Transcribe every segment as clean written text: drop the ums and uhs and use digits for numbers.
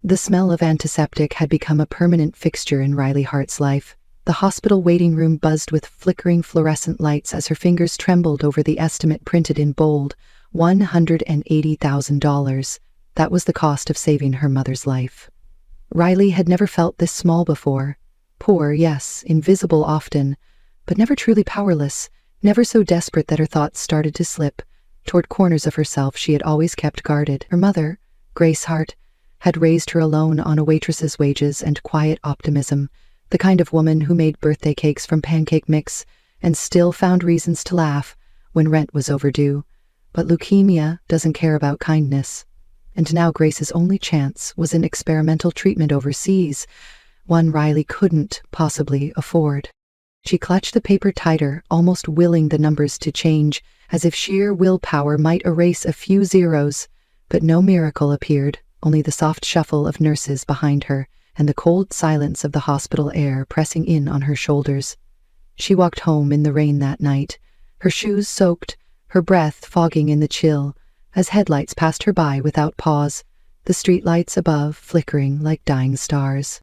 The smell of antiseptic had become a permanent fixture in Riley Hart's life. The hospital waiting room buzzed with flickering fluorescent lights as her fingers trembled over the estimate printed in bold, $180,000. That was the cost of saving her mother's life. Riley had never felt this small before. Poor, yes, invisible often, but never truly powerless, never so desperate that her thoughts started to slip toward corners of herself she had always kept guarded. Her mother, Grace Hart, had raised her alone on a waitress's wages and quiet optimism, the kind of woman who made birthday cakes from pancake mix and still found reasons to laugh when rent was overdue. But leukemia doesn't care about kindness. And now Grace's only chance was an experimental treatment overseas, one Riley couldn't possibly afford. She clutched the paper tighter, almost willing the numbers to change, as if sheer willpower might erase a few zeros. But no miracle appeared, only the soft shuffle of nurses behind her and the cold silence of the hospital air pressing in on her shoulders. She walked home in the rain that night, her shoes soaked, her breath fogging in the chill, as headlights passed her by without pause, the streetlights above flickering like dying stars.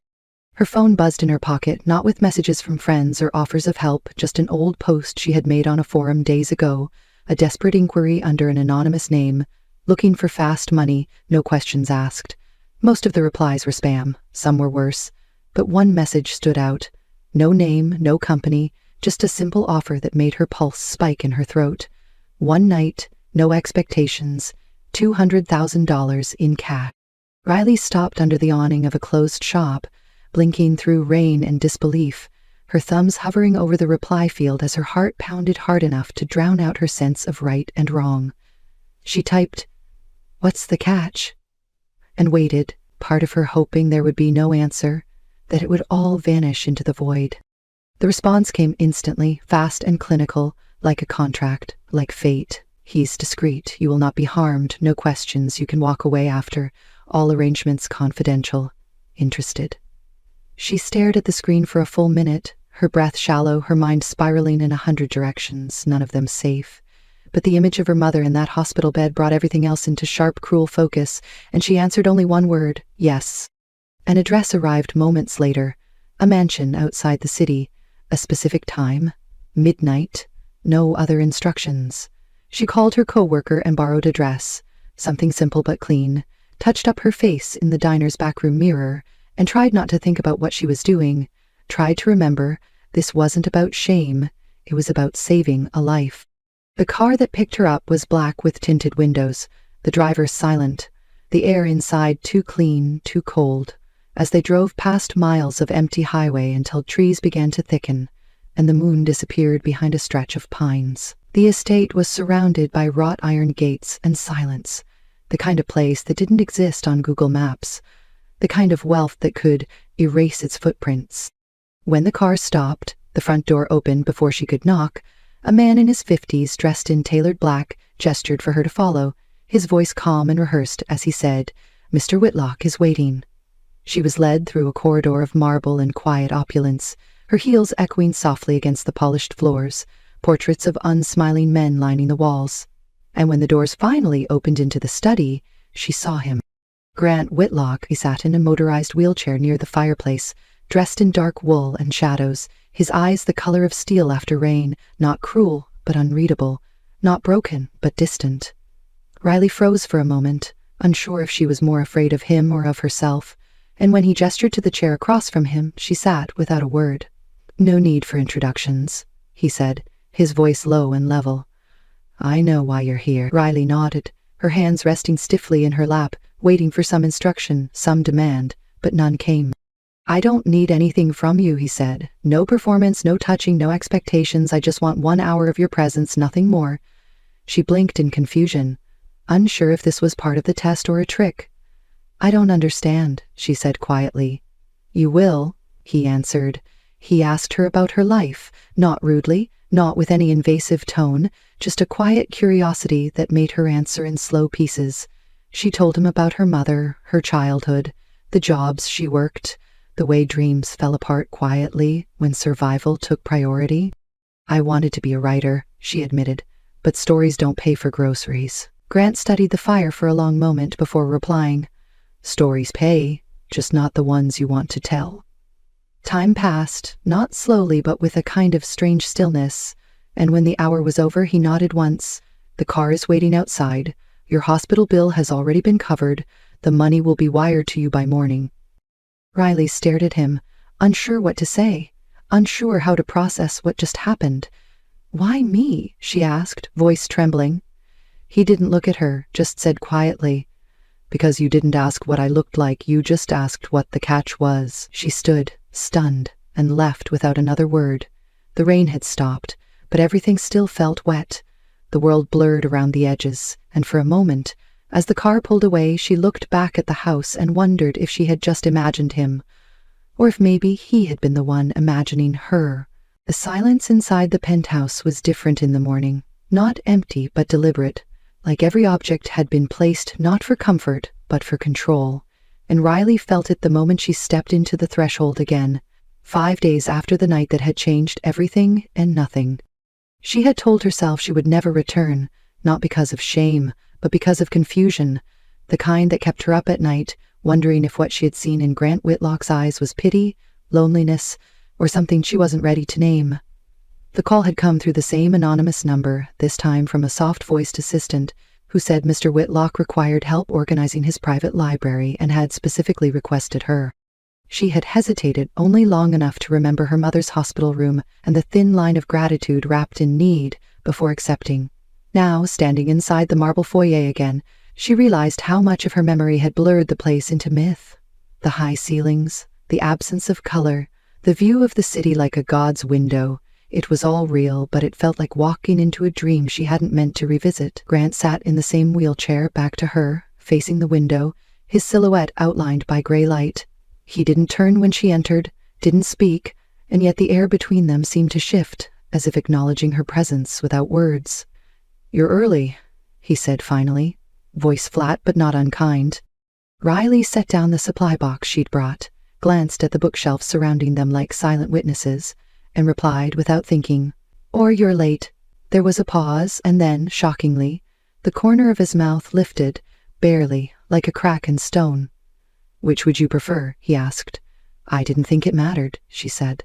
Her phone buzzed in her pocket, not with messages from friends or offers of help, just an old post she had made on a forum days ago, a desperate inquiry under an anonymous name, looking for fast money, no questions asked. Most of the replies were spam, some were worse, but one message stood out. No name, no company, just a simple offer that made her pulse spike in her throat. One night, no expectations, $200,000 in cash. Riley stopped under the awning of a closed shop, blinking through rain and disbelief, her thumbs hovering over the reply field as her heart pounded hard enough to drown out her sense of right and wrong. She typed, "What's the catch?" and waited, part of her hoping there would be no answer, that it would all vanish into the void. The response came instantly, fast and clinical, like a contract, like fate. "He's discreet. You will not be harmed. No questions. You can walk away after. All arrangements confidential. Interested." She stared at the screen for a full minute, her breath shallow, her mind spiraling in 100 directions, none of them safe. But the image of her mother in that hospital bed brought everything else into sharp, cruel focus, and she answered only one word, yes. An address arrived moments later, a mansion outside the city, a specific time, midnight, no other instructions. She called her co-worker and borrowed a dress, something simple but clean, touched up her face in the diner's backroom mirror, and tried not to think about what she was doing, tried to remember this wasn't about shame, it was about saving a life. The car that picked her up was black with tinted windows, the driver silent, the air inside too clean, too cold, as they drove past miles of empty highway until trees began to thicken, and the moon disappeared behind a stretch of pines. The estate was surrounded by wrought iron gates and silence, the kind of place that didn't exist on Google Maps, the kind of wealth that could erase its footprints. When the car stopped, the front door opened before she could knock. A man in his 50s, dressed in tailored black, gestured for her to follow, his voice calm and rehearsed as he said, "Mr. Whitlock is waiting." She was led through a corridor of marble and quiet opulence, her heels echoing softly against the polished floors, portraits of unsmiling men lining the walls. And when the doors finally opened into the study, she saw him. Grant Whitlock. He sat in a motorized wheelchair near the fireplace, dressed in dark wool and shadows, his eyes the color of steel after rain, not cruel, but unreadable, not broken, but distant. Riley froze for a moment, unsure if she was more afraid of him or of herself, and when he gestured to the chair across from him, she sat without a word. "No need for introductions," he said, his voice low and level. "I know why you're here." Riley nodded, her hands resting stiffly in her lap, waiting for some instruction, some demand, but none came. "I don't need anything from you," he said. "No performance, no touching, no expectations. I just want 1 hour of your presence, nothing more." She blinked in confusion, unsure if this was part of the test or a trick. "I don't understand," she said quietly. "You will," he answered. He asked her about her life, not rudely, not with any invasive tone, just a quiet curiosity that made her answer in slow pieces. She told him about her mother, her childhood, the jobs she worked, the way dreams fell apart quietly when survival took priority. "I wanted to be a writer," she admitted, "but stories don't pay for groceries." Grant studied the fire for a long moment before replying. "Stories pay, just not the ones you want to tell. Time passed, not slowly but with a kind of strange stillness, and when the hour was over he nodded once. The car is waiting outside. Your hospital bill has already been covered. The money will be wired to you by morning. Riley stared at him, unsure what to say, unsure how to process what just happened. "Why me?" she asked, voice trembling. He didn't look at her, just said quietly, "Because you didn't ask what I looked like, you just asked what the catch was." She stood, stunned, and left without another word. The rain had stopped, but everything still felt wet. The world blurred around the edges, and for a moment, as the car pulled away, she looked back at the house and wondered if she had just imagined him, or if maybe he had been the one imagining her. The silence inside the penthouse was different in the morning, not empty but deliberate, like every object had been placed not for comfort but for control, and Riley felt it the moment she stepped into the threshold again, 5 days after the night that had changed everything and nothing. She had told herself she would never return, not because of shame, but because of confusion, the kind that kept her up at night, wondering if what she had seen in Grant Whitlock's eyes was pity, loneliness, or something she wasn't ready to name. The call had come through the same anonymous number, this time from a soft-voiced assistant, who said Mr. Whitlock required help organizing his private library and had specifically requested her. She had hesitated only long enough to remember her mother's hospital room and the thin line of gratitude wrapped in need before accepting. Now, standing inside the marble foyer again, she realized how much of her memory had blurred the place into myth. The high ceilings, the absence of color, the view of the city like a god's window. It was all real, but it felt like walking into a dream she hadn't meant to revisit. Grant sat in the same wheelchair, back to her, facing the window, his silhouette outlined by gray light. He didn't turn when she entered, didn't speak, and yet the air between them seemed to shift, as if acknowledging her presence without words. "You're early," he said finally, voice flat but not unkind. Riley set down the supply box she'd brought, glanced at the bookshelves surrounding them like silent witnesses, and replied without thinking, "Or you're late." There was a pause, and then, shockingly, the corner of his mouth lifted, barely, like a crack in stone. "Which would you prefer?" he asked. "I didn't think it mattered," she said.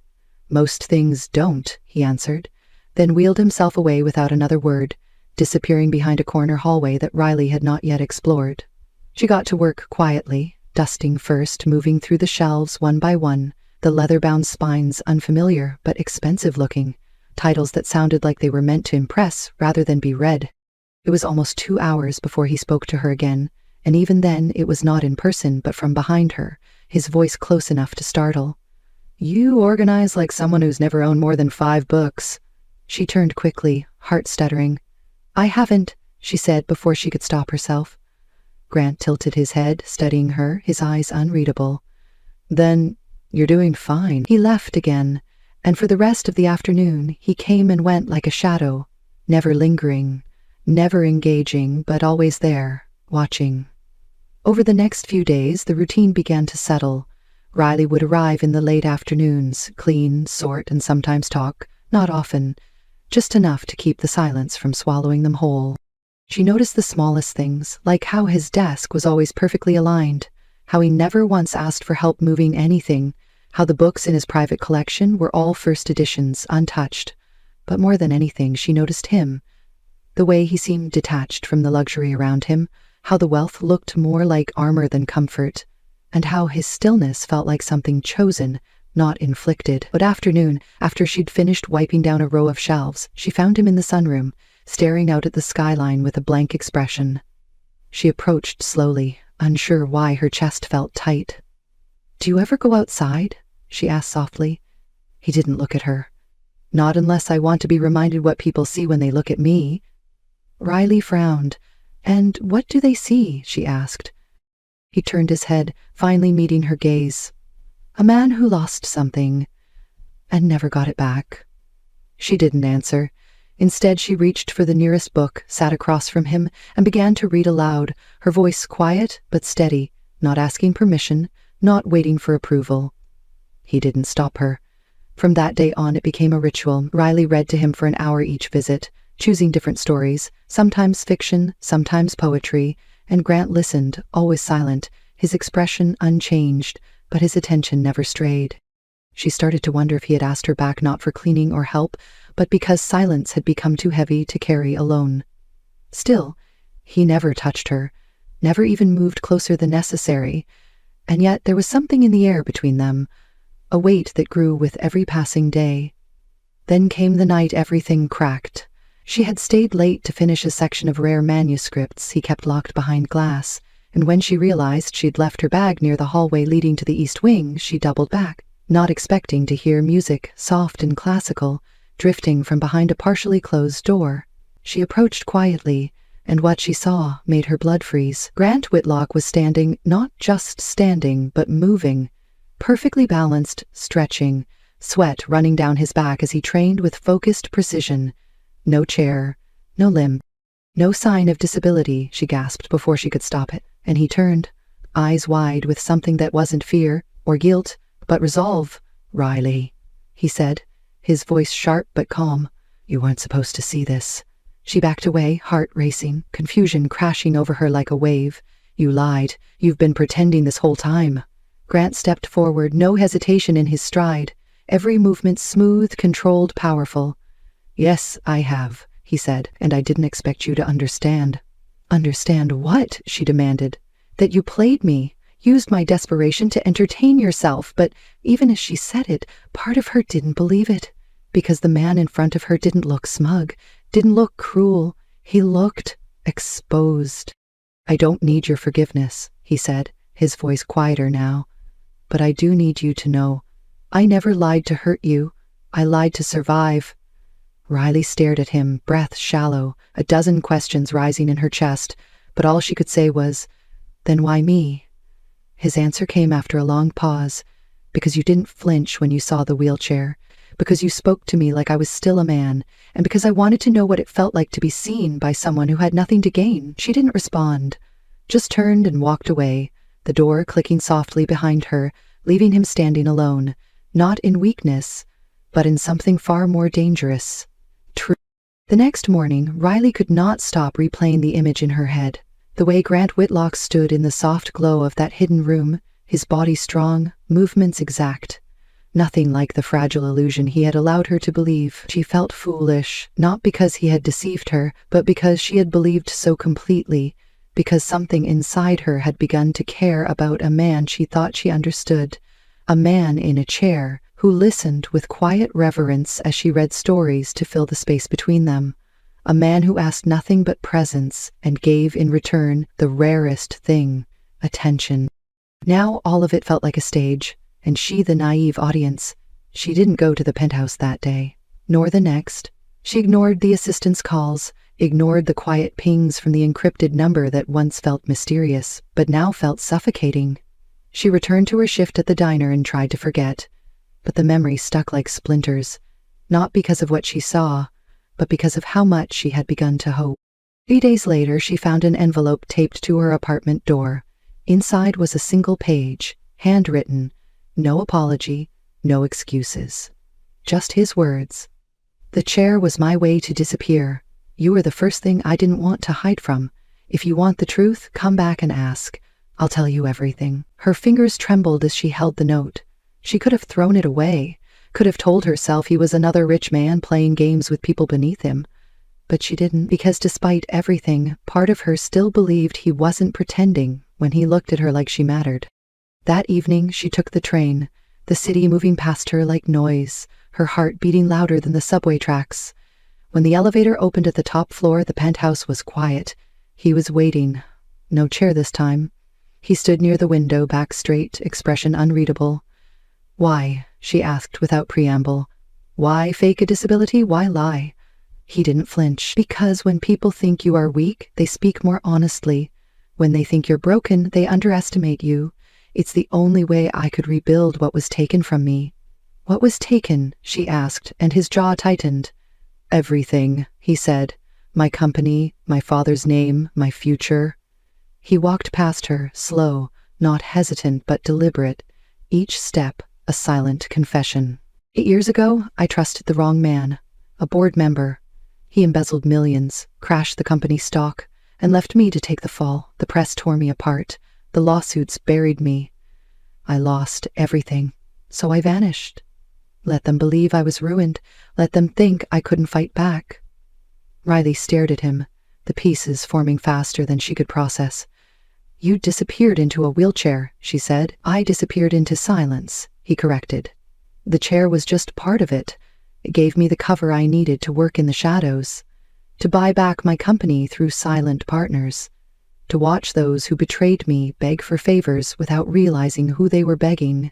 "Most things don't," he answered, then wheeled himself away without another word, disappearing behind a corner hallway that Riley had not yet explored. She got to work quietly, dusting first, moving through the shelves one by one, the leather-bound spines unfamiliar but expensive-looking, titles that sounded like they were meant to impress rather than be read. It was almost 2 hours before he spoke to her again, and even then it was not in person but from behind her, his voice close enough to startle. "You organize like someone who's never owned more than 5 books. She turned quickly, heart stuttering. "I haven't," she said before she could stop herself. Grant tilted his head, studying her, his eyes unreadable. "Then you're doing fine." He left again, and for the rest of the afternoon he came and went like a shadow, never lingering, never engaging, but always there, watching. Over the next few days, the routine began to settle. Riley would arrive in the late afternoons, clean, sort, and sometimes talk, not often, just enough to keep the silence from swallowing them whole. She noticed the smallest things, like how his desk was always perfectly aligned, how he never once asked for help moving anything, how the books in his private collection were all first editions, untouched. But more than anything, she noticed him, the way he seemed detached from the luxury around him, how the wealth looked more like armor than comfort, and how his stillness felt like something chosen, not inflicted. But afternoon, after she'd finished wiping down a row of shelves, she found him in the sunroom, staring out at the skyline with a blank expression. She approached slowly, unsure why her chest felt tight. "Do you ever go outside?" she asked softly. He didn't look at her. "Not unless I want to be reminded what people see when they look at me." Riley frowned. "And what do they see?" she asked. He turned his head, finally meeting her gaze. "A man who lost something and never got it back." She didn't answer. Instead, she reached for the nearest book, sat across from him, and began to read aloud, her voice quiet but steady, not asking permission, not waiting for approval. He didn't stop her. From that day on, it became a ritual. Riley read to him for an hour each visit, choosing different stories, sometimes fiction, sometimes poetry, and Grant listened, always silent, his expression unchanged, but his attention never strayed. She started to wonder if he had asked her back not for cleaning or help, but because silence had become too heavy to carry alone. Still, he never touched her, never even moved closer than necessary, and yet there was something in the air between them, a weight that grew with every passing day. Then came the night everything cracked. She had stayed late to finish a section of rare manuscripts he kept locked behind glass, and when she realized she'd left her bag near the hallway leading to the east wing, she doubled back, not expecting to hear music, soft and classical, drifting from behind a partially closed door. She approached quietly, and what she saw made her blood freeze. Grant Whitlock was standing, not just standing, but moving, perfectly balanced, stretching, sweat running down his back as he trained with focused precision. No chair, no limb, no sign of disability, she gasped before she could stop it, and he turned, eyes wide with something that wasn't fear or guilt, but resolve. "Riley," he said, his voice sharp but calm. "You weren't supposed to see this." She backed away, heart racing, confusion crashing over her like a wave. "You lied. You've been pretending this whole time." Grant stepped forward, no hesitation in his stride, every movement smooth, controlled, powerful. "Yes, I have," he said, "and I didn't expect you to understand." "Understand what?" she demanded. "That you played me, used my desperation to entertain yourself." But even as she said it, part of her didn't believe it, because the man in front of her didn't look smug, didn't look cruel. He looked exposed. "I don't need your forgiveness," he said, his voice quieter now. "But I do need you to know. I never lied to hurt you. I lied to survive." Riley stared at him, breath shallow, a dozen questions rising in her chest, but all she could say was, "Then why me?" His answer came after a long pause. "Because you didn't flinch when you saw the wheelchair, because you spoke to me like I was still a man, and because I wanted to know what it felt like to be seen by someone who had nothing to gain." She didn't respond, just turned and walked away, the door clicking softly behind her, leaving him standing alone, not in weakness, but in something far more dangerous. True. The next morning, Riley could not stop replaying the image in her head. The way Grant Whitlock stood in the soft glow of that hidden room, his body strong, movements exact. Nothing like the fragile illusion he had allowed her to believe. She felt foolish, not because he had deceived her, but because she had believed so completely, because something inside her had begun to care about a man she thought she understood, a man in a chair who listened with quiet reverence as she read stories to fill the space between them, a man who asked nothing but presence and gave in return the rarest thing, attention. Now all of it felt like a stage, and she the naive audience. She didn't go to the penthouse that day, nor the next. She ignored the assistant's calls, ignored the quiet pings from the encrypted number that once felt mysterious, but now felt suffocating. She returned to her shift at the diner and tried to forget, but the memory stuck like splinters, not because of what she saw, but because of how much she had begun to hope. 3 days later, she found an envelope taped to her apartment door. Inside was a single page, handwritten, no apology, no excuses. Just his words. "The chair was my way to disappear. You were the first thing I didn't want to hide from. If you want the truth, come back and ask. I'll tell you everything." Her fingers trembled as she held the note. She could have thrown it away, could have told herself he was another rich man playing games with people beneath him. But she didn't, because despite everything, part of her still believed he wasn't pretending when he looked at her like she mattered. That evening, she took the train, the city moving past her like noise, her heart beating louder than the subway tracks. When the elevator opened at the top floor, the penthouse was quiet. He was waiting. No chair this time. He stood near the window, back straight, expression unreadable. "Why?" she asked without preamble. "Why fake a disability? Why lie?" He didn't flinch. "Because when people think you are weak, they speak more honestly. When they think you're broken, they underestimate you. It's the only way I could rebuild what was taken from me." "What was taken?" she asked, and his jaw tightened. "Everything," he said. "My company, my father's name, my future." He walked past her, slow, not hesitant but deliberate, each step a silent confession. 8 years ago, I trusted the wrong man, a board member. He embezzled millions, crashed the company stock, and left me to take the fall. The press tore me apart. The lawsuits buried me. I lost everything, so I vanished. Let them believe I was ruined. Let them think I couldn't fight back. Riley stared at him, the pieces forming faster than she could process. You disappeared into a wheelchair, she said. I disappeared into silence, he corrected. The chair was just part of it. It gave me the cover I needed to work in the shadows, to buy back my company through silent partners, to watch those who betrayed me beg for favors without realizing who they were begging.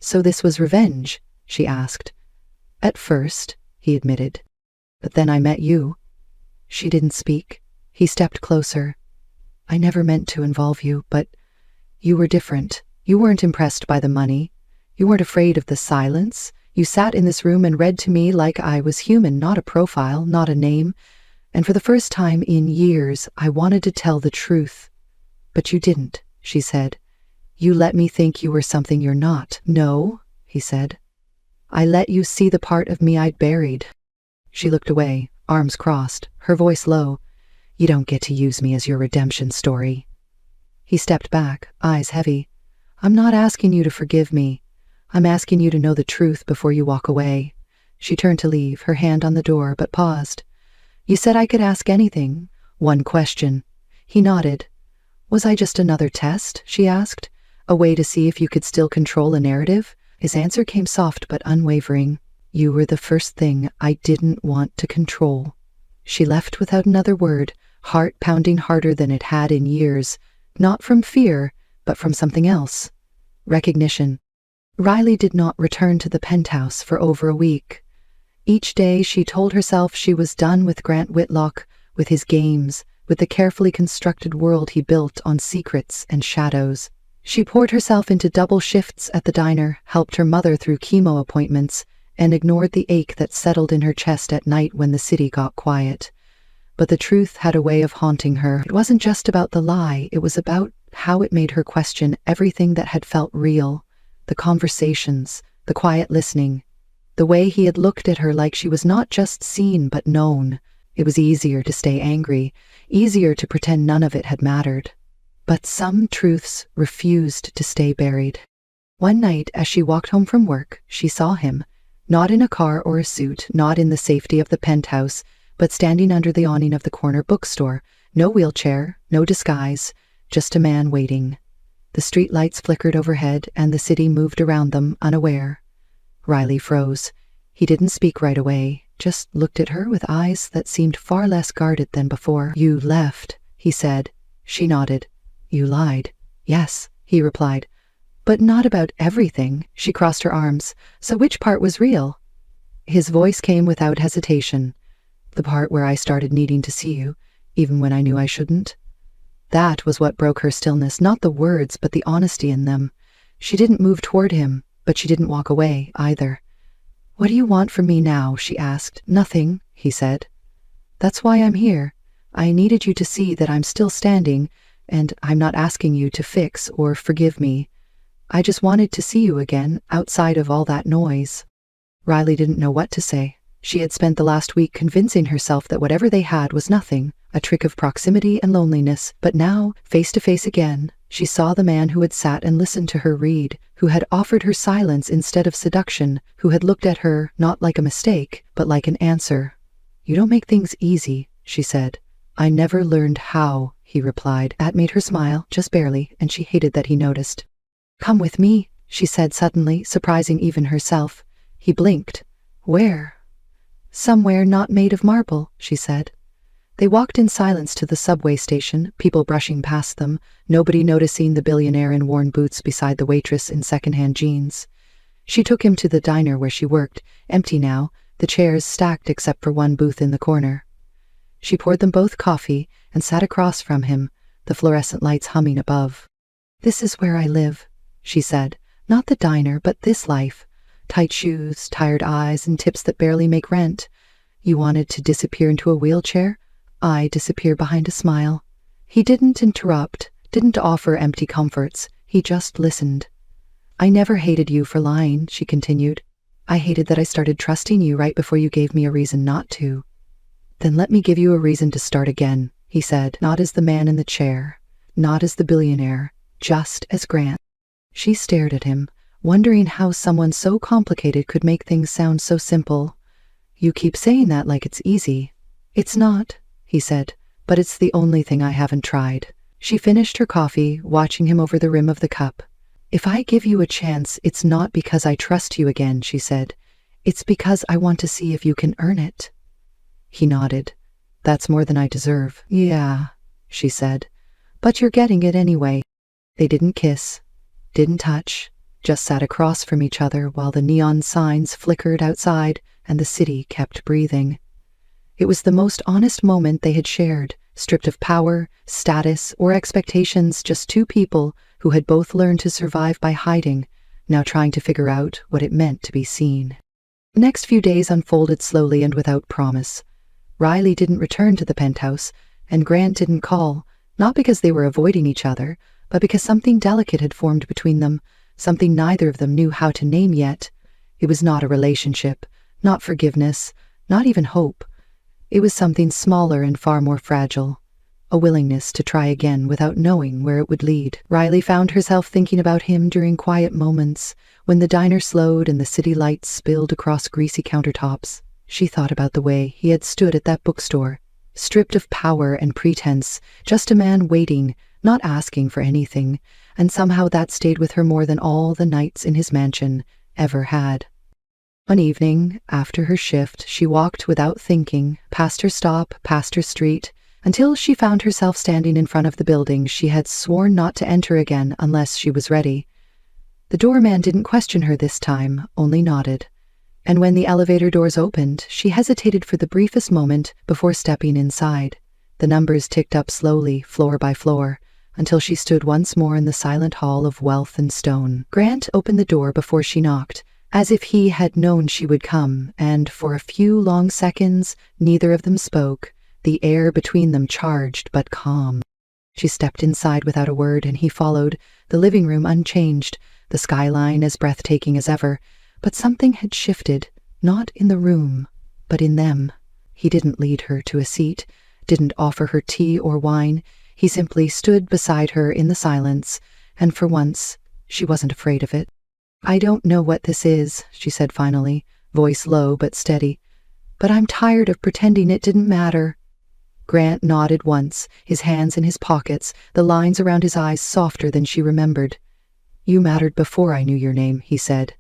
So this was revenge, she asked. At first, he admitted. But then I met you. She didn't speak. He stepped closer. I never meant to involve you, but you were different. You weren't impressed by the money. You weren't afraid of the silence. You sat in this room and read to me like I was human, not a profile, not a name. And for the first time in years, I wanted to tell the truth. But you didn't, she said. You let me think you were something you're not. No, he said. I let you see the part of me I'd buried. She looked away, arms crossed, her voice low. You don't get to use me as your redemption story. He stepped back, eyes heavy. I'm not asking you to forgive me. I'm asking you to know the truth before you walk away. She turned to leave, her hand on the door, but paused. You said I could ask anything. One question. He nodded. Was I just another test? She asked. A way to see if you could still control a narrative? His answer came soft but unwavering. You were the first thing I didn't want to control. She left without another word, heart pounding harder than it had in years, not from fear, but from something else. Recognition. Riley did not return to the penthouse for over a week. Each day she told herself she was done with Grant Whitlock, with his games, with the carefully constructed world he built on secrets and shadows. She poured herself into double shifts at the diner, helped her mother through chemo appointments, and ignored the ache that settled in her chest at night when the city got quiet. But the truth had a way of haunting her. It wasn't just about the lie, it was about how it made her question everything that had felt real. The conversations, the quiet listening, the way he had looked at her like she was not just seen but known. It was easier to stay angry, easier to pretend none of it had mattered. But some truths refused to stay buried. One night, as she walked home from work, she saw him, not in a car or a suit, not in the safety of the penthouse, but standing under the awning of the corner bookstore. No wheelchair, no disguise, just a man waiting. The street lights flickered overhead, and the city moved around them, unaware. Riley froze. He didn't speak right away, just looked at her with eyes that seemed far less guarded than before. You left, he said. She nodded. You lied. Yes, he replied. But not about everything. She crossed her arms. So which part was real? His voice came without hesitation. The part where I started needing to see you, even when I knew I shouldn't. That was what broke her stillness, not the words, but the honesty in them. She didn't move toward him, but she didn't walk away, either. What do you want from me now? She asked. Nothing, he said. That's why I'm here. I needed you to see that I'm still standing, and I'm not asking you to fix or forgive me. I just wanted to see you again, outside of all that noise. Riley didn't know what to say. She had spent the last week convincing herself that whatever they had was nothing, a trick of proximity and loneliness, but now, face to face again, she saw the man who had sat and listened to her read, who had offered her silence instead of seduction, who had looked at her not like a mistake, but like an answer. You don't make things easy, she said. I never learned how, he replied. That made her smile, just barely, and she hated that he noticed. Come with me, she said suddenly, surprising even herself. He blinked. Where? Somewhere not made of marble, she said. They walked in silence to the subway station, people brushing past them, nobody noticing the billionaire in worn boots beside the waitress in second-hand jeans. She took him to the diner where she worked, empty now, the chairs stacked except for one booth in the corner. She poured them both coffee and sat across from him, the fluorescent lights humming above. This is where I live, she said. Not the diner, but this life. Tight shoes, tired eyes, and tips that barely make rent. You wanted to disappear into a wheelchair? I disappear behind a smile. He didn't interrupt, didn't offer empty comforts. He just listened. I never hated you for lying, she continued. I hated that I started trusting you right before you gave me a reason not to. Then let me give you a reason to start again, he said, not as the man in the chair, not as the billionaire, just as Grant. She stared at him, wondering how someone so complicated could make things sound so simple. "You keep saying that like it's easy." "It's not," he said, "but it's the only thing I haven't tried." She finished her coffee, watching him over the rim of the cup. "If I give you a chance, it's not because I trust you again," she said. "It's because I want to see if you can earn it." He nodded. "That's more than I deserve." "Yeah," she said. "But you're getting it anyway." They didn't kiss, didn't touch, just sat across from each other while the neon signs flickered outside and the city kept breathing. It was the most honest moment they had shared, stripped of power, status, or expectations, just two people who had both learned to survive by hiding, now trying to figure out what it meant to be seen. The next few days unfolded slowly and without promise. Riley didn't return to the penthouse, and Grant didn't call, not because they were avoiding each other, but because something delicate had formed between them, something neither of them knew how to name yet. It was not a relationship, not forgiveness, not even hope. It was something smaller and far more fragile, a willingness to try again without knowing where it would lead. Riley found herself thinking about him during quiet moments, when the diner slowed and the city lights spilled across greasy countertops. She thought about the way he had stood at that bookstore, stripped of power and pretense, just a man waiting, not asking for anything, and somehow that stayed with her more than all the nights in his mansion ever had. One evening, after her shift, she walked without thinking, past her stop, past her street, until she found herself standing in front of the building she had sworn not to enter again unless she was ready. The doorman didn't question her this time, only nodded. And when the elevator doors opened, she hesitated for the briefest moment before stepping inside. The numbers ticked up slowly, floor by floor, until she stood once more in the silent hall of wealth and stone. Grant opened the door before she knocked, as if he had known she would come, and for a few long seconds neither of them spoke, the air between them charged but calm. She stepped inside without a word, and he followed, the living room unchanged, the skyline as breathtaking as ever. But something had shifted, not in the room, but in them. He didn't lead her to a seat, didn't offer her tea or wine. He simply stood beside her in the silence, and for once, she wasn't afraid of it. "I don't know what this is," she said finally, voice low but steady, "but I'm tired of pretending it didn't matter." Grant nodded once, his hands in his pockets, the lines around his eyes softer than she remembered. "You mattered before I knew your name," he said.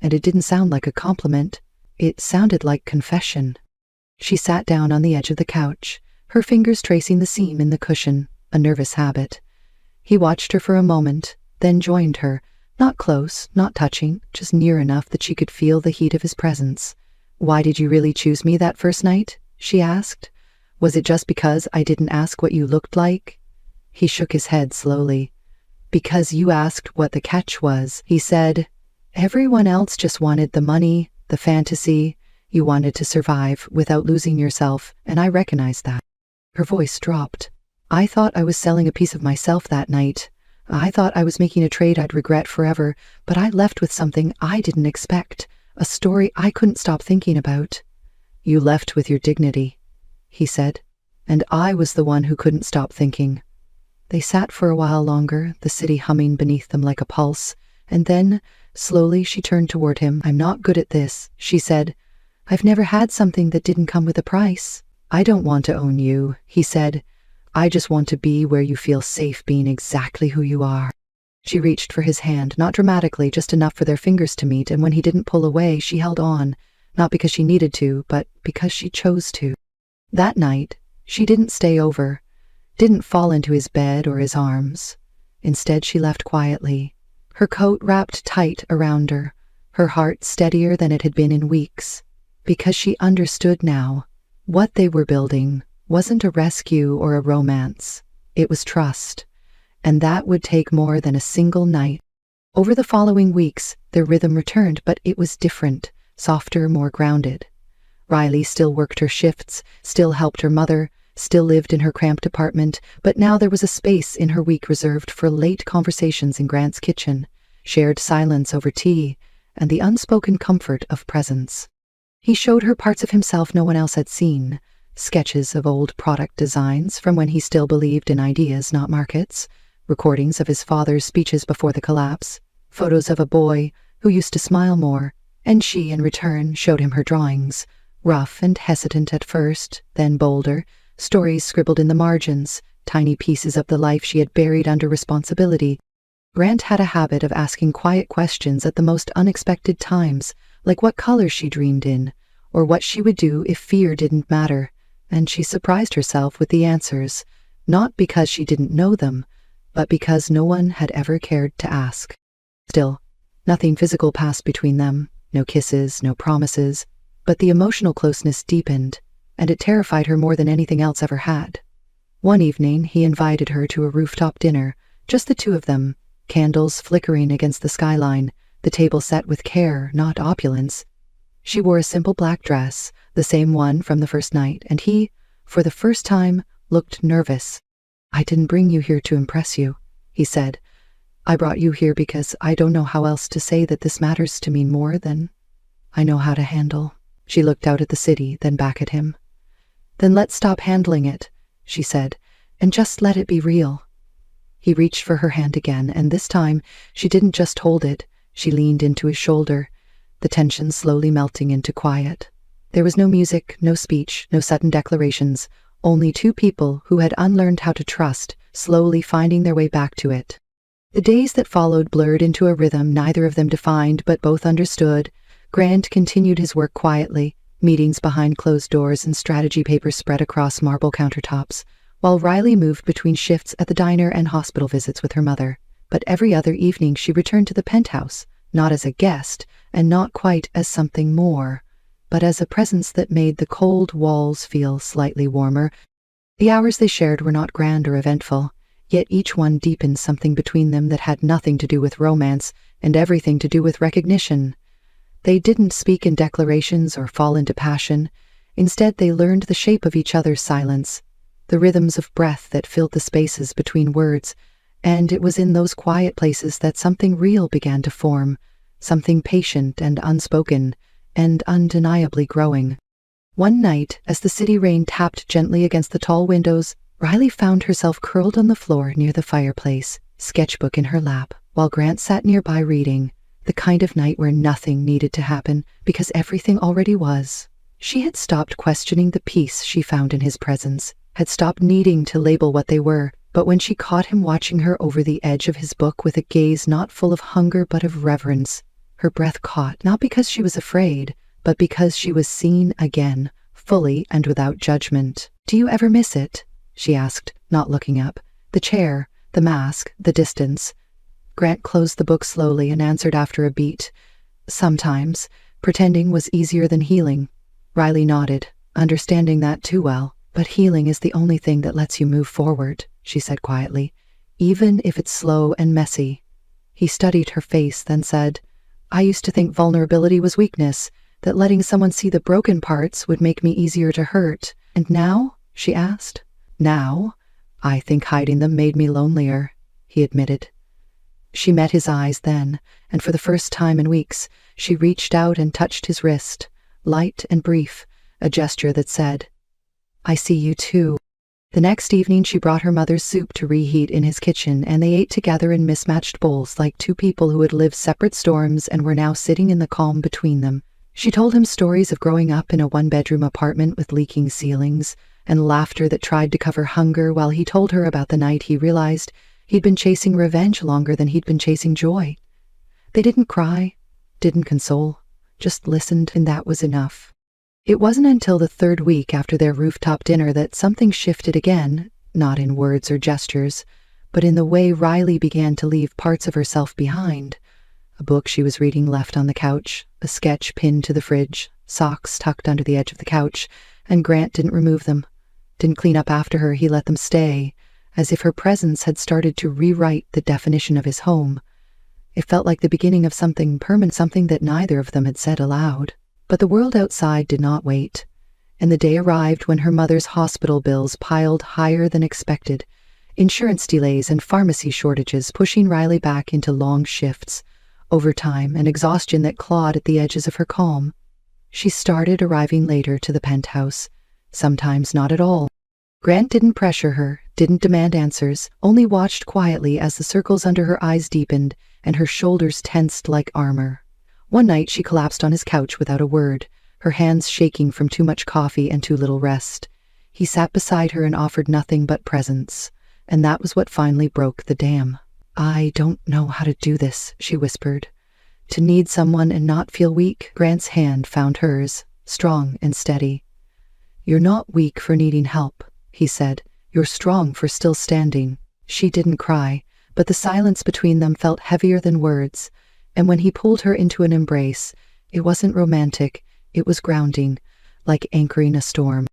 And it didn't sound like a compliment. It sounded like confession. She sat down on the edge of the couch, her fingers tracing the seam in the cushion, a nervous habit. He watched her for a moment, then joined her, not close, not touching, just near enough that she could feel the heat of his presence. "Why did you really choose me that first night?" she asked. "Was it just because I didn't ask what you looked like?" He shook his head slowly. "Because you asked what the catch was," he said. "Everyone else just wanted the money, the fantasy. You wanted to survive without losing yourself, and I recognized that." Her voice dropped. "I thought I was selling a piece of myself that night. I thought I was making a trade I'd regret forever, but I left with something I didn't expect, a story I couldn't stop thinking about." "You left with your dignity," he said, "and I was the one who couldn't stop thinking." They sat for a while longer, the city humming beneath them like a pulse, and then, slowly, she turned toward him. "I'm not good at this," she said. "I've never had something that didn't come with a price." "I don't want to own you," he said. "I just want to be where you feel safe being exactly who you are." She reached for his hand, not dramatically, just enough for their fingers to meet, and when he didn't pull away, she held on, not because she needed to, but because she chose to. That night, she didn't stay over, didn't fall into his bed or his arms. Instead, she left quietly, her coat wrapped tight around her, her heart steadier than it had been in weeks, because she understood now what they were building wasn't a rescue or a romance. It was trust, and that would take more than a single night. Over the following weeks, their rhythm returned, but it was different, softer, more grounded. Riley still worked her shifts, still helped her mother, still lived in her cramped apartment, but now there was a space in her week reserved for late conversations in Grant's kitchen, shared silence over tea, and the unspoken comfort of presence. He showed her parts of himself no one else had seen, sketches of old product designs from when he still believed in ideas, not markets, recordings of his father's speeches before the collapse, photos of a boy who used to smile more, and she, in return, showed him her drawings, rough and hesitant at first, then bolder, stories scribbled in the margins, tiny pieces of the life she had buried under responsibility. Grant had a habit of asking quiet questions at the most unexpected times, like what color she dreamed in, or what she would do if fear didn't matter, and she surprised herself with the answers, not because she didn't know them, but because no one had ever cared to ask. Still, nothing physical passed between them, no kisses, no promises, but the emotional closeness deepened, and it terrified her more than anything else ever had. One evening, he invited her to a rooftop dinner, just the two of them, candles flickering against the skyline, the table set with care, not opulence. She wore a simple black dress, the same one from the first night, and he, for the first time, looked nervous. "I didn't bring you here to impress you," he said. "I brought you here because I don't know how else to say that this matters to me more than I know how to handle." She looked out at the city, then back at him. "Then let's stop handling it," she said, "and just let it be real." He reached for her hand again, and this time she didn't just hold it, she leaned into his shoulder, the tension slowly melting into quiet. There was no music, no speech, no sudden declarations, only two people who had unlearned how to trust, slowly finding their way back to it. The days that followed blurred into a rhythm neither of them defined but both understood. Grant continued his work quietly, meetings behind closed doors and strategy papers spread across marble countertops, while Riley moved between shifts at the diner and hospital visits with her mother. But every other evening she returned to the penthouse, not as a guest, and not quite as something more, but as a presence that made the cold walls feel slightly warmer. The hours they shared were not grand or eventful, yet each one deepened something between them that had nothing to do with romance and everything to do with recognition. They didn't speak in declarations or fall into passion. Instead, they learned the shape of each other's silence, the rhythms of breath that filled the spaces between words, and it was in those quiet places that something real began to form, something patient and unspoken, and undeniably growing. One night, as the city rain tapped gently against the tall windows, Riley found herself curled on the floor near the fireplace, sketchbook in her lap, while Grant sat nearby reading, the kind of night where nothing needed to happen because everything already was. She had stopped questioning the peace she found in his presence, had stopped needing to label what they were, but when she caught him watching her over the edge of his book with a gaze not full of hunger but of reverence, her breath caught, not because she was afraid, but because she was seen again, fully and without judgment. "Do you ever miss it?" she asked, not looking up. "The chair, the mask, the distance." Grant closed the book slowly and answered after a beat. "Sometimes. Pretending was easier than healing." Riley nodded, understanding that too well. "But healing is the only thing that lets you move forward," she said quietly, "even if it's slow and messy." He studied her face, then said, "I used to think vulnerability was weakness, that letting someone see the broken parts would make me easier to hurt. And now?" she asked. "Now? I think hiding them made me lonelier," he admitted. She met his eyes then, and for the first time in weeks, she reached out and touched his wrist, light and brief, a gesture that said, "I see you too." The next evening she brought her mother's soup to reheat in his kitchen, and they ate together in mismatched bowls like two people who had lived separate storms and were now sitting in the calm between them. She told him stories of growing up in a one-bedroom apartment with leaking ceilings, and laughter that tried to cover hunger, while he told her about the night he realized he'd been chasing revenge longer than he'd been chasing joy. They didn't cry, didn't console, just listened, and that was enough. It wasn't until the third week after their rooftop dinner that something shifted again, not in words or gestures, but in the way Riley began to leave parts of herself behind. A book she was reading left on the couch, a sketch pinned to the fridge, socks tucked under the edge of the couch, and Grant didn't remove them, didn't clean up after her, he let them stay, as if her presence had started to rewrite the definition of his home. It felt like the beginning of something permanent, something that neither of them had said aloud. But the world outside did not wait, and the day arrived when her mother's hospital bills piled higher than expected, insurance delays and pharmacy shortages pushing Riley back into long shifts, overtime and exhaustion that clawed at the edges of her calm. She started arriving later to the penthouse, sometimes not at all. Grant didn't pressure her, didn't demand answers, only watched quietly as the circles under her eyes deepened and her shoulders tensed like armor. One night she collapsed on his couch without a word, her hands shaking from too much coffee and too little rest. He sat beside her and offered nothing but presence, and that was what finally broke the dam. "I don't know how to do this," she whispered. "To need someone and not feel weak." Grant's hand found hers, strong and steady. "You're not weak for needing help," he said. "You're strong for still standing." She didn't cry, but the silence between them felt heavier than words, and when he pulled her into an embrace, it wasn't romantic, it was grounding, like anchoring a storm.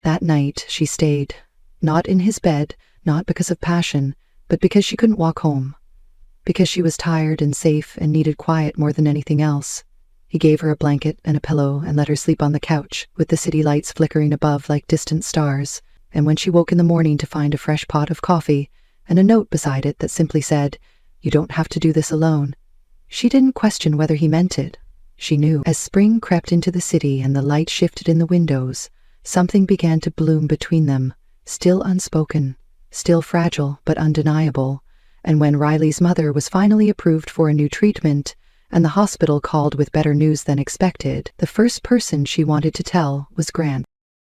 That night she stayed, not in his bed, not because of passion, but because she couldn't walk home, because she was tired and safe and needed quiet more than anything else. He gave her a blanket and a pillow and let her sleep on the couch, with the city lights flickering above like distant stars, and when she woke in the morning to find a fresh pot of coffee and a note beside it that simply said, "You don't have to do this alone," she didn't question whether he meant it. She knew. As spring crept into the city and the light shifted in the windows, something began to bloom between them, still unspoken, still fragile but undeniable. And when Riley's mother was finally approved for a new treatment, and the hospital called with better news than expected, the first person she wanted to tell was Grant.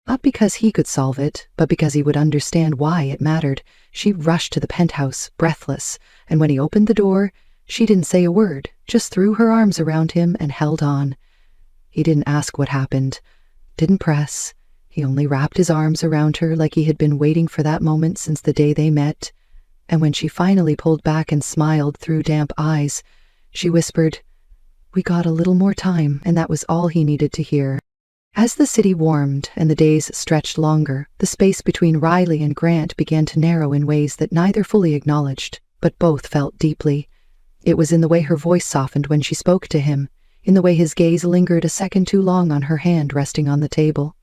Not because he could solve it, but because he would understand why it mattered. She rushed to the penthouse, breathless, and when he opened the door, she didn't say a word, just threw her arms around him and held on. He didn't ask what happened, didn't press. He only wrapped his arms around her like he had been waiting for that moment since the day they met. And when she finally pulled back and smiled through damp eyes, she whispered, "We got a little more time," and that was all he needed to hear. As the city warmed and the days stretched longer, the space between Riley and Grant began to narrow in ways that neither fully acknowledged, but both felt deeply. It was in the way her voice softened when she spoke to him, in the way his gaze lingered a second too long on her hand resting on the table.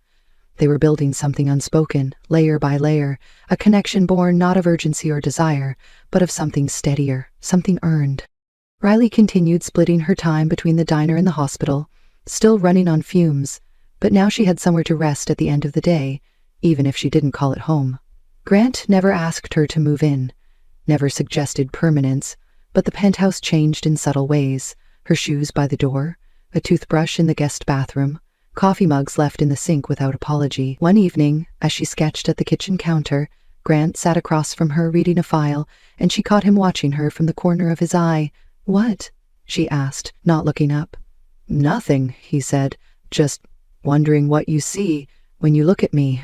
They were building something unspoken, layer by layer, a connection born not of urgency or desire, but of something steadier, something earned. Riley continued splitting her time between the diner and the hospital, still running on fumes, but now she had somewhere to rest at the end of the day, even if she didn't call it home. Grant never asked her to move in, never suggested permanence, but the penthouse changed in subtle ways. Her shoes by the door, a toothbrush in the guest bathroom, coffee mugs left in the sink without apology. One evening, as she sketched at the kitchen counter, Grant sat across from her reading a file, and she caught him watching her from the corner of his eye. "What?" she asked, not looking up. "Nothing," he said, "just wondering what you see when you look at me."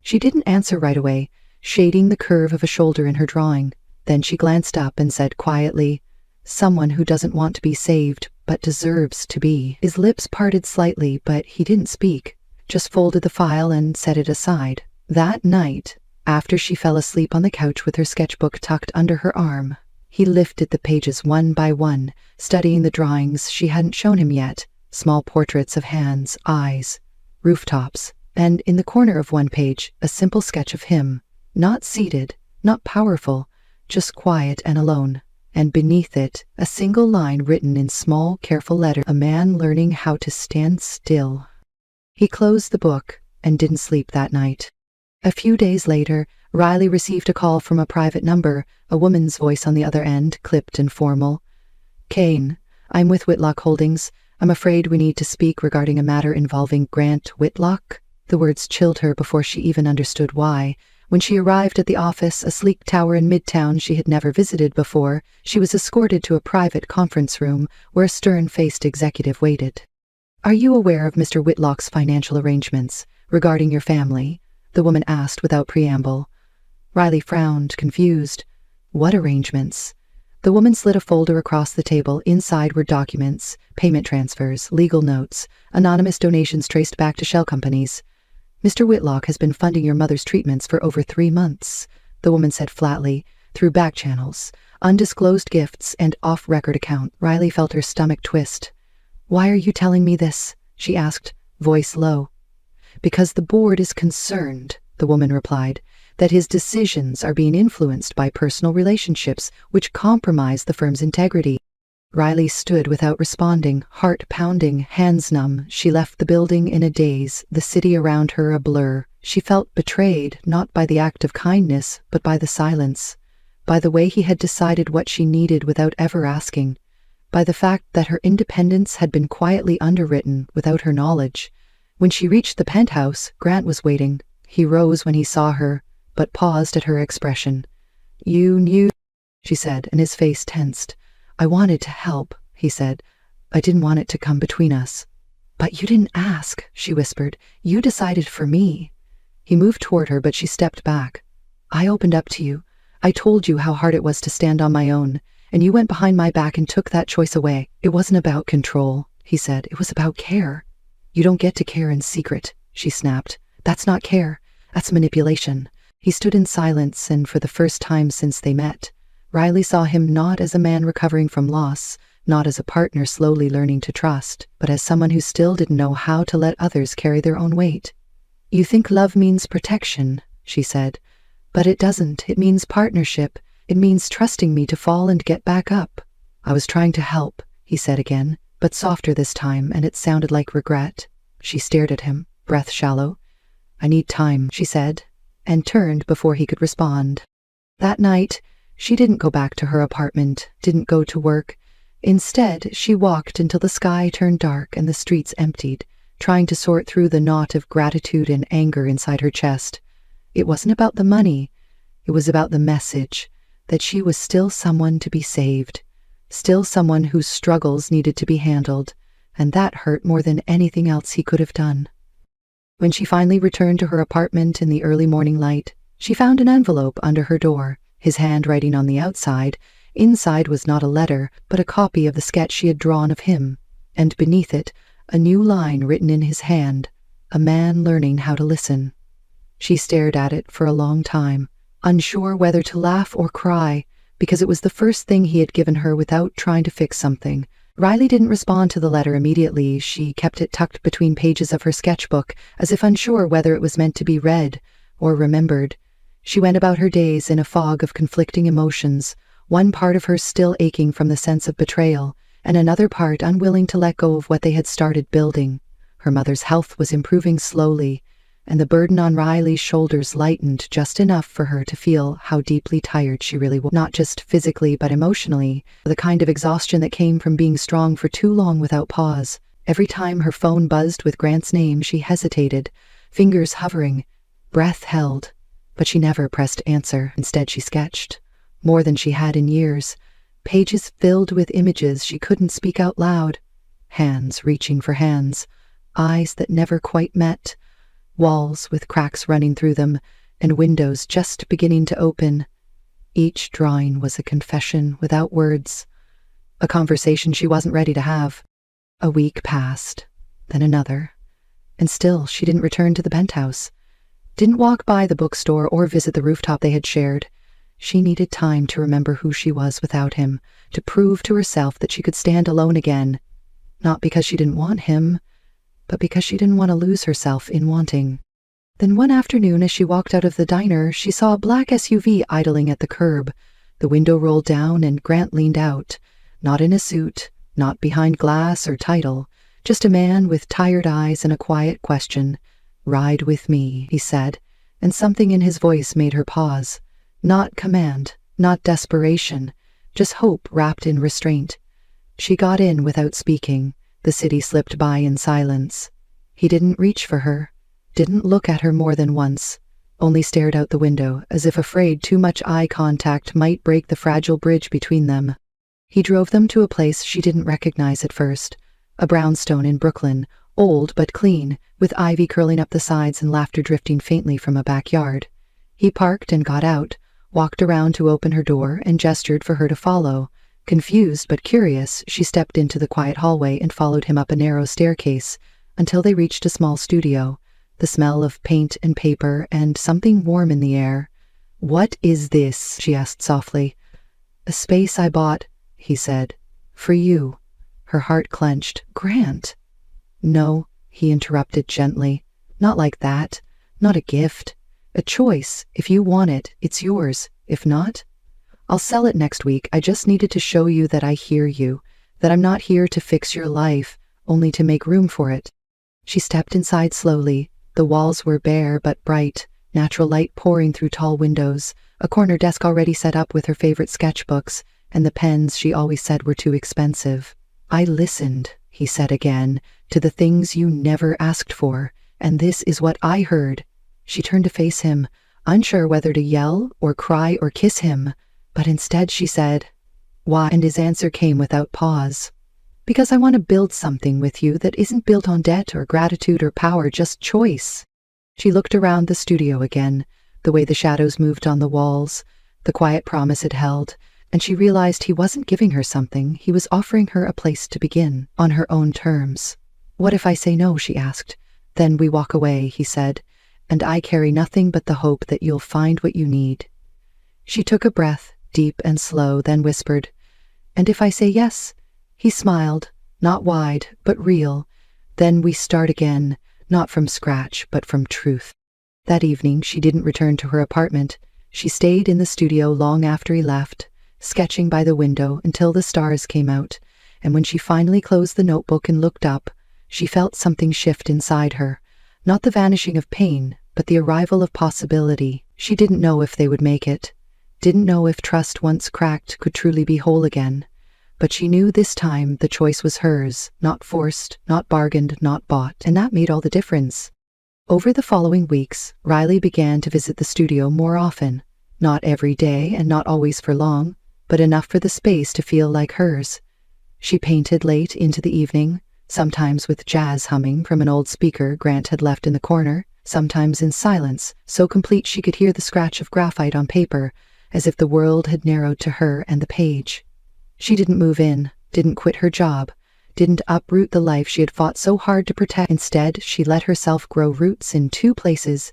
She didn't answer right away, shading the curve of a shoulder in her drawing. Then she glanced up and said quietly, "Someone who doesn't want to be saved, but deserves to be." His lips parted slightly, but he didn't speak, just folded the file and set it aside. That night, after she fell asleep on the couch with her sketchbook tucked under her arm, he lifted the pages one by one, studying the drawings she hadn't shown him yet, small portraits of hands, eyes, rooftops, and in the corner of one page, a simple sketch of him, not seated, not powerful, just quiet and alone, and beneath it, a single line written in small, careful letters, "A man learning how to stand still." He closed the book and didn't sleep that night. A few days later, Riley received a call from a private number, a woman's voice on the other end, clipped and formal. "Kane, I'm with Whitlock Holdings. I'm afraid we need to speak regarding a matter involving Grant Whitlock." The words chilled her before she even understood why. When she arrived at the office, a sleek tower in Midtown she had never visited before, she was escorted to a private conference room where a stern-faced executive waited. "Are you aware of Mr. Whitlock's financial arrangements regarding your family?" the woman asked without preamble. Riley frowned, confused. "What arrangements?" The woman slid a folder across the table. Inside were documents, payment transfers, legal notes, anonymous donations traced back to shell companies. "Mr. Whitlock has been funding your mother's treatments for over 3 months, the woman said flatly, "through back channels, undisclosed gifts, and off-record account." Riley felt her stomach twist. "Why are you telling me this?" she asked, voice low. "Because the board is concerned," the woman replied, "that his decisions are being influenced by personal relationships which compromise the firm's integrity." Riley stood without responding, heart pounding, hands numb. She left the building in a daze, the city around her a blur. She felt betrayed, not by the act of kindness, but by the silence, by the way he had decided what she needed without ever asking, by the fact that her independence had been quietly underwritten without her knowledge. When she reached the penthouse, Grant was waiting. He rose when he saw her, but paused at her expression. "You knew," she said, and his face tensed. "I wanted to help," he said. "I didn't want it to come between us." "But you didn't ask," she whispered. "You decided for me." He moved toward her, but she stepped back. "I opened up to you. I told you how hard it was to stand on my own, and you went behind my back and took that choice away." "It wasn't about control," he said. "It was about care." "You don't get to care in secret," she snapped. "That's not care. That's manipulation." He stood in silence, and for the first time since they met, Riley saw him not as a man recovering from loss, not as a partner slowly learning to trust, but as someone who still didn't know how to let others carry their own weight. "You think love means protection," she said. "But it doesn't. It means partnership. It means trusting me to fall and get back up." "I was trying to help," he said again, but softer this time, and it sounded like regret. She stared at him, breath shallow. "I need time," she said, and turned before he could respond. That night, she didn't go back to her apartment, didn't go to work. Instead, she walked until the sky turned dark and the streets emptied, trying to sort through the knot of gratitude and anger inside her chest. It wasn't about the money. It was about the message that she was still someone to be saved, still someone whose struggles needed to be handled, and that hurt more than anything else he could have done. When she finally returned to her apartment in the early morning light, she found an envelope under her door, his handwriting on the outside. Inside was not a letter, but a copy of the sketch she had drawn of him, and beneath it, a new line written in his hand, "A man learning how to listen." She stared at it for a long time, unsure whether to laugh or cry, because it was the first thing he had given her without trying to fix something. Riley didn't respond to the letter immediately. She kept it tucked between pages of her sketchbook, as if unsure whether it was meant to be read or remembered. She went about her days in a fog of conflicting emotions, one part of her still aching from the sense of betrayal, and another part unwilling to let go of what they had started building. Her mother's health was improving slowly, and the burden on Riley's shoulders lightened just enough for her to feel how deeply tired she really was, not just physically but emotionally, the kind of exhaustion that came from being strong for too long without pause. Every time her phone buzzed with Grant's name, she hesitated, fingers hovering, breath held, but she never pressed answer. Instead, she sketched, more than she had in years, pages filled with images she couldn't speak out loud, hands reaching for hands, eyes that never quite met, walls with cracks running through them, and windows just beginning to open. Each drawing was a confession without words, a conversation she wasn't ready to have. A week passed, then another, and still she didn't return to the penthouse, didn't walk by the bookstore or visit the rooftop they had shared. She needed time to remember who she was without him, to prove to herself that she could stand alone again, not because she didn't want him, but because she didn't want to lose herself in wanting. Then one afternoon, as she walked out of the diner, she saw a black SUV idling at the curb. The window rolled down and Grant leaned out, not in a suit, not behind glass or title, just a man with tired eyes and a quiet question. "Ride with me," he said, and something in his voice made her pause. Not command, not desperation, just hope wrapped in restraint. She got in without speaking. The city slipped by in silence. He didn't reach for her, didn't look at her more than once, only stared out the window, as if afraid too much eye contact might break the fragile bridge between them. He drove them to a place she didn't recognize at first, a brownstone in Brooklyn, old but clean, with ivy curling up the sides and laughter drifting faintly from a backyard. He parked and got out, walked around to open her door, and gestured for her to follow. Confused but curious, she stepped into the quiet hallway and followed him up a narrow staircase until they reached a small studio, the smell of paint and paper and something warm in the air. "What is this?" she asked softly. "A space I bought," he said. "For you." Her heart clenched. "Grant!" "No," he interrupted gently. "Not like that. Not a gift. A choice. If you want it, it's yours. If not, I'll sell it next week. I just needed to show you that I hear you, that I'm not here to fix your life, only to make room for it." She stepped inside slowly, The walls were bare but bright, natural light pouring through tall windows, a corner desk already set up with her favorite sketchbooks, and the pens she always said were too expensive. "I listened," he said again, "to the things you never asked for, and this is what I heard." She turned to face him, unsure whether to yell or cry or kiss him, but instead she said, "Why?" And his answer came without pause. "Because I want to build something with you that isn't built on debt or gratitude or power, just choice." She looked around the studio again, the way the shadows moved on the walls, the quiet promise it held, and she realized he wasn't giving her something, he was offering her a place to begin, on her own terms. "What if I say no?" she asked. "Then we walk away," he said, "and I carry nothing but the hope that you'll find what you need." She took a breath, deep and slow, then whispered, "And if I say yes?" He smiled, not wide, but real. "Then we start again, not from scratch, but from truth." That evening, she didn't return to her apartment. She stayed in the studio long after he left, sketching by the window until the stars came out, and when she finally closed the notebook and looked up, she felt something shift inside her. Not the vanishing of pain, but the arrival of possibility. She didn't know if they would make it, didn't know if trust once cracked could truly be whole again. But she knew this time the choice was hers, not forced, not bargained, not bought, and that made all the difference. Over the following weeks, Riley began to visit the studio more often. Not every day and not always for long, but enough for the space to feel like hers. She painted late into the evening, sometimes with jazz humming from an old speaker Grant had left in the corner, sometimes in silence, so complete she could hear the scratch of graphite on paper, as if the world had narrowed to her and the page. She didn't move in, didn't quit her job, didn't uproot the life she had fought so hard to protect. Instead, she let herself grow roots in two places,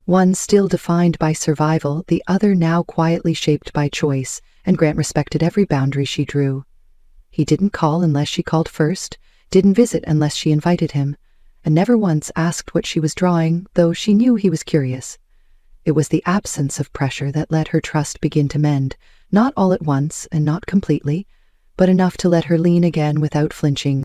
one still defined by survival, the other now quietly shaped by choice, and Grant respected every boundary she drew. He didn't call unless she called first, didn't visit unless she invited him, and never once asked what she was drawing, though she knew he was curious. It was the absence of pressure that let her trust begin to mend, not all at once and not completely, but enough to let her lean again without flinching.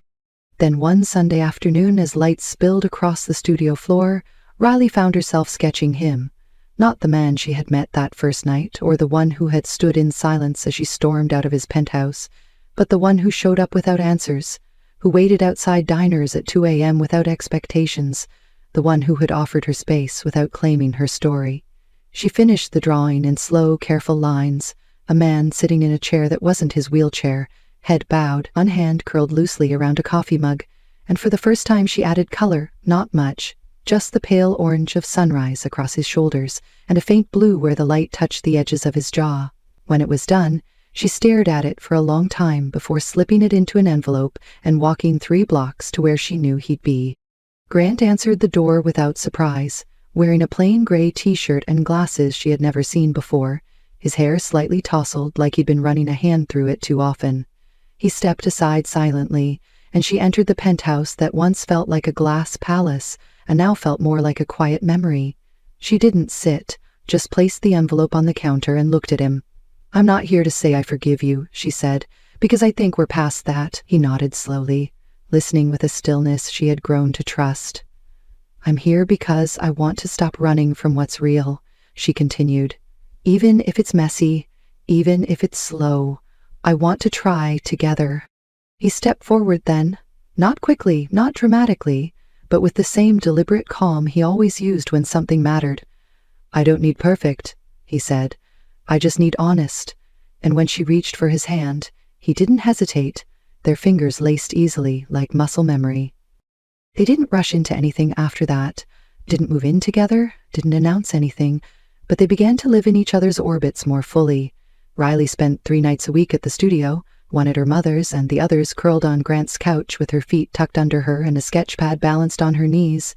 Then one Sunday afternoon, as lights spilled across the studio floor, Riley found herself sketching him. Not the man she had met that first night, or the one who had stood in silence as she stormed out of his penthouse, but the one who showed up without answers, who waited outside diners at 2 a.m. without expectations, the one who had offered her space without claiming her story. She finished the drawing in slow, careful lines, a man sitting in a chair that wasn't his wheelchair, head bowed, one hand curled loosely around a coffee mug, and for the first time she added color, not much, just the pale orange of sunrise across his shoulders, and a faint blue where the light touched the edges of his jaw. When it was done, she stared at it for a long time before slipping it into an envelope and walking 3 blocks to where she knew he'd be. Grant answered the door without surprise, wearing a plain gray t-shirt and glasses she had never seen before, his hair slightly tousled like he'd been running a hand through it too often. He stepped aside silently, and she entered the penthouse that once felt like a glass palace and now felt more like a quiet memory. She didn't sit, just placed the envelope on the counter and looked at him. "I'm not here to say I forgive you," she said, "because I think we're past that." He nodded slowly, listening with a stillness she had grown to trust. "I'm here because I want to stop running from what's real," she continued. "Even if it's messy, even if it's slow, I want to try together." He stepped forward then, not quickly, not dramatically, but with the same deliberate calm he always used when something mattered. "I don't need perfect," he said. "I just need honest." And when she reached for his hand, he didn't hesitate, their fingers laced easily like muscle memory. They didn't rush into anything after that, didn't move in together, didn't announce anything, but they began to live in each other's orbits more fully. Riley spent 3 nights a week at the studio, one at her mother's and the others curled on Grant's couch with her feet tucked under her and a sketch pad balanced on her knees.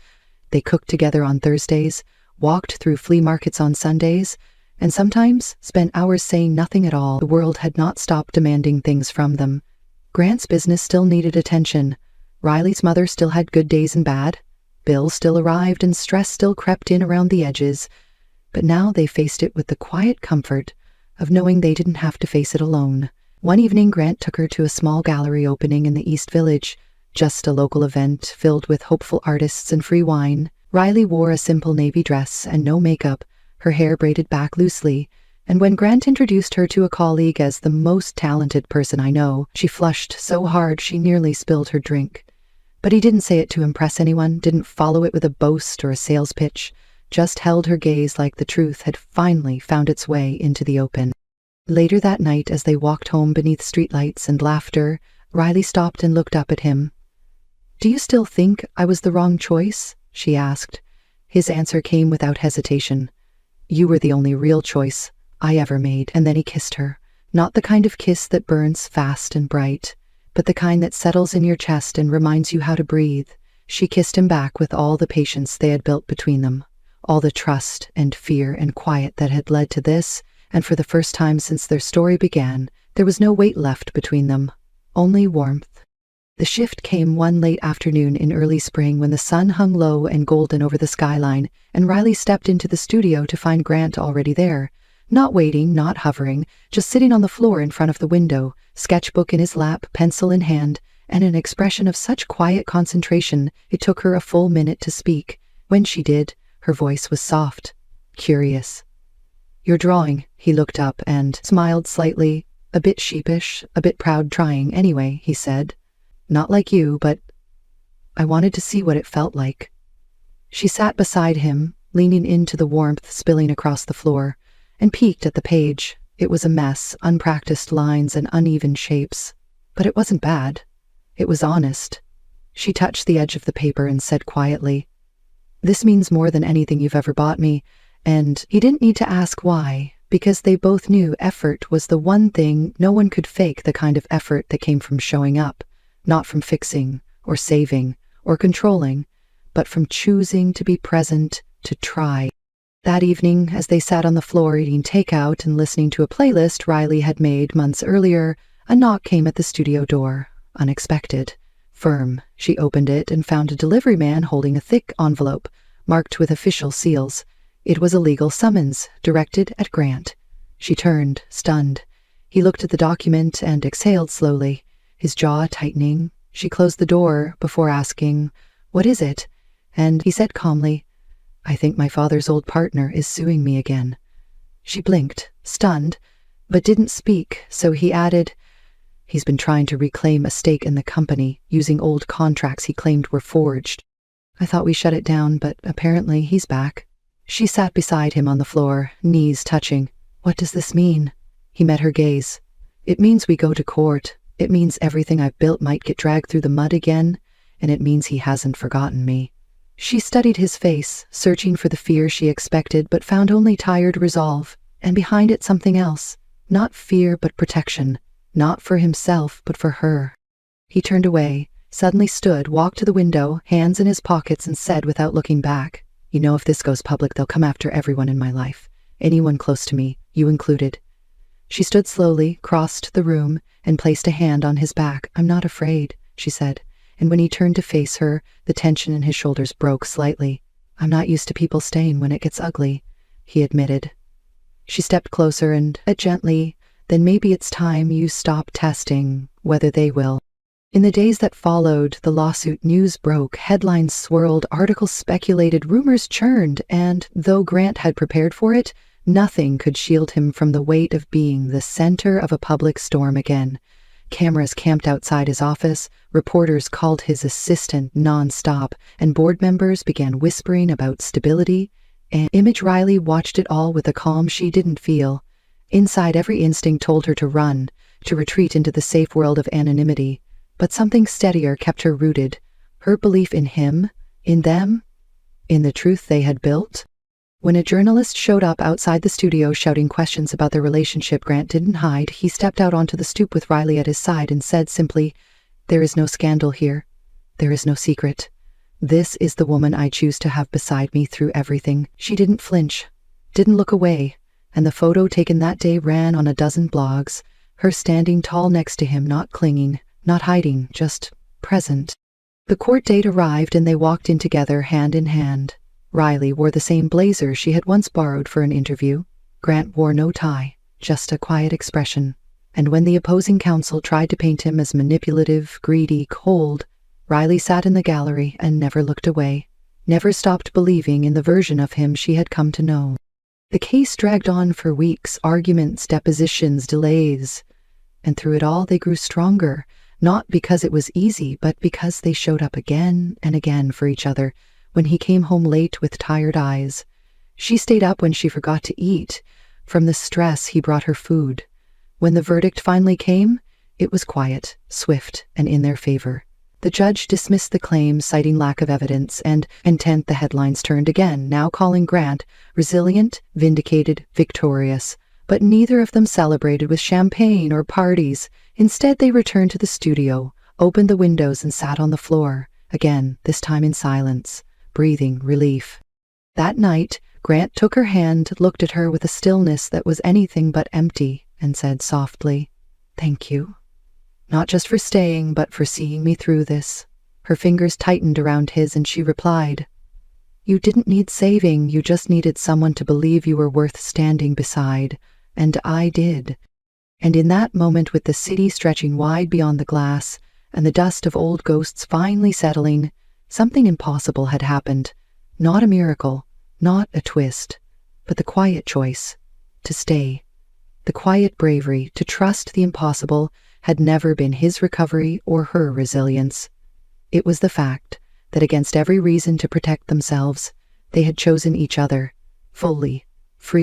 They cooked together on Thursdays, walked through flea markets on Sundays, and sometimes spent hours saying nothing at all. The world had not stopped demanding things from them. Grant's business still needed attention. Riley's mother still had good days and bad. Bills still arrived and stress still crept in around the edges. But now they faced it with the quiet comfort of knowing they didn't have to face it alone. One evening, Grant took her to a small gallery opening in the East Village, just a local event filled with hopeful artists and free wine. Riley wore a simple navy dress and no makeup, her hair braided back loosely, and when Grant introduced her to a colleague as the most talented person I know, she flushed so hard she nearly spilled her drink. But he didn't say it to impress anyone, didn't follow it with a boast or a sales pitch, just held her gaze like the truth had finally found its way into the open. Later that night, as they walked home beneath streetlights and laughter, Riley stopped and looked up at him. "Do you still think I was the wrong choice?" she asked. His answer came without hesitation. "You were the only real choice I ever made." And then he kissed her. Not the kind of kiss that burns fast and bright, but the kind that settles in your chest and reminds you how to breathe. She kissed him back with all the patience they had built between them, all the trust and fear and quiet that had led to this, and for the first time since their story began, there was no weight left between them, only warmth. The shift came one late afternoon in early spring when the sun hung low and golden over the skyline, and Riley stepped into the studio to find Grant already there. Not waiting, not hovering, just sitting on the floor in front of the window, sketchbook in his lap, pencil in hand, and an expression of such quiet concentration it took her a full minute to speak. When she did, her voice was soft, curious. "You're drawing." He looked up and smiled slightly, a bit sheepish, a bit proud. "Trying anyway," he said. "Not like you, but I wanted to see what it felt like." She sat beside him, leaning into the warmth spilling across the floor, and peeked at the page. It was a mess, unpracticed lines and uneven shapes. But it wasn't bad. It was honest. She touched the edge of the paper and said quietly, "This means more than anything you've ever bought me." And he didn't need to ask why, because they both knew effort was the one thing no one could fake, the kind of effort that came from showing up, not from fixing or saving or controlling, but from choosing to be present, to try. That evening, as they sat on the floor eating takeout and listening to a playlist Riley had made months earlier, a knock came at the studio door, unexpected. Firm. She opened it and found a delivery man holding a thick envelope, marked with official seals. It was a legal summons, directed at Grant. She turned, stunned. He looked at the document and exhaled slowly, his jaw tightening. She closed the door before asking, "What is it?" And he said calmly, "I think my father's old partner is suing me again." She blinked, stunned, but didn't speak, so he added, "He's been trying to reclaim a stake in the company, using old contracts he claimed were forged. I thought we shut it down, but apparently he's back." She sat beside him on the floor, knees touching. "What does this mean?" He met her gaze. "It means we go to court. It means everything I've built might get dragged through the mud again, and it means he hasn't forgotten me." She studied his face, searching for the fear she expected, but found only tired resolve, and behind it something else. Not fear, but protection. Not for himself, but for her. He turned away, suddenly stood, walked to the window, hands in his pockets, and said without looking back, "You know, if this goes public, they'll come after everyone in my life. Anyone close to me, you included." She stood slowly, crossed the room, and placed a hand on his back. "I'm not afraid," she said, and when he turned to face her, the tension in his shoulders broke slightly. "I'm not used to people staying when it gets ugly," he admitted. She stepped closer and said gently, "Then maybe it's time you stop testing whether they will." In the days that followed, the lawsuit news broke, headlines swirled, articles speculated, rumors churned, and, though Grant had prepared for it, nothing could shield him from the weight of being the center of a public storm again. Cameras camped outside his office, reporters called his assistant non-stop, and board members began whispering about stability. And Riley watched it all with a calm she didn't feel. Inside, every instinct told her to run, to retreat into the safe world of anonymity. But something steadier kept her rooted. Her belief in him, in them, in the truth they had built. When a journalist showed up outside the studio shouting questions about their relationship, Grant didn't hide. He stepped out onto the stoop with Riley at his side and said simply, "There is no scandal here. There is no secret. This is the woman I choose to have beside me through everything." She didn't flinch, didn't look away, and the photo taken that day ran on a dozen blogs, her standing tall next to him, not clinging, not hiding, just present. The court date arrived and they walked in together, hand in hand. Riley wore the same blazer she had once borrowed for an interview. Grant wore no tie, just a quiet expression. And when the opposing counsel tried to paint him as manipulative, greedy, cold, Riley sat in the gallery and never looked away. never stopped believing in the version of him she had come to know. The case dragged on for weeks, arguments, depositions, delays, and through it all they grew stronger, not because it was easy, but because they showed up again and again for each other when he came home late with tired eyes. She stayed up when she forgot to eat. From the stress, he brought her food. When the verdict finally came, it was quiet, swift, and in their favor. The judge dismissed the claim, citing lack of evidence, and intent. The headlines turned again, now calling Grant resilient, vindicated, victorious. But neither of them celebrated with champagne or parties. Instead, they returned to the studio, opened the windows, and sat on the floor, again, this time in silence, breathing relief. That night, Grant took her hand, looked at her with a stillness that was anything but empty, and said softly, "Thank you. Not just for staying, but for seeing me through this." Her fingers tightened around his, and she replied, "You didn't need saving, you just needed someone to believe you were worth standing beside. And I did." And in that moment, with the city stretching wide beyond the glass, and the dust of old ghosts finally settling, something impossible had happened. Not a miracle, not a twist, but the quiet choice to stay. The quiet bravery to trust the impossible had never been his recovery or her resilience. It was the fact that against every reason to protect themselves, they had chosen each other, fully,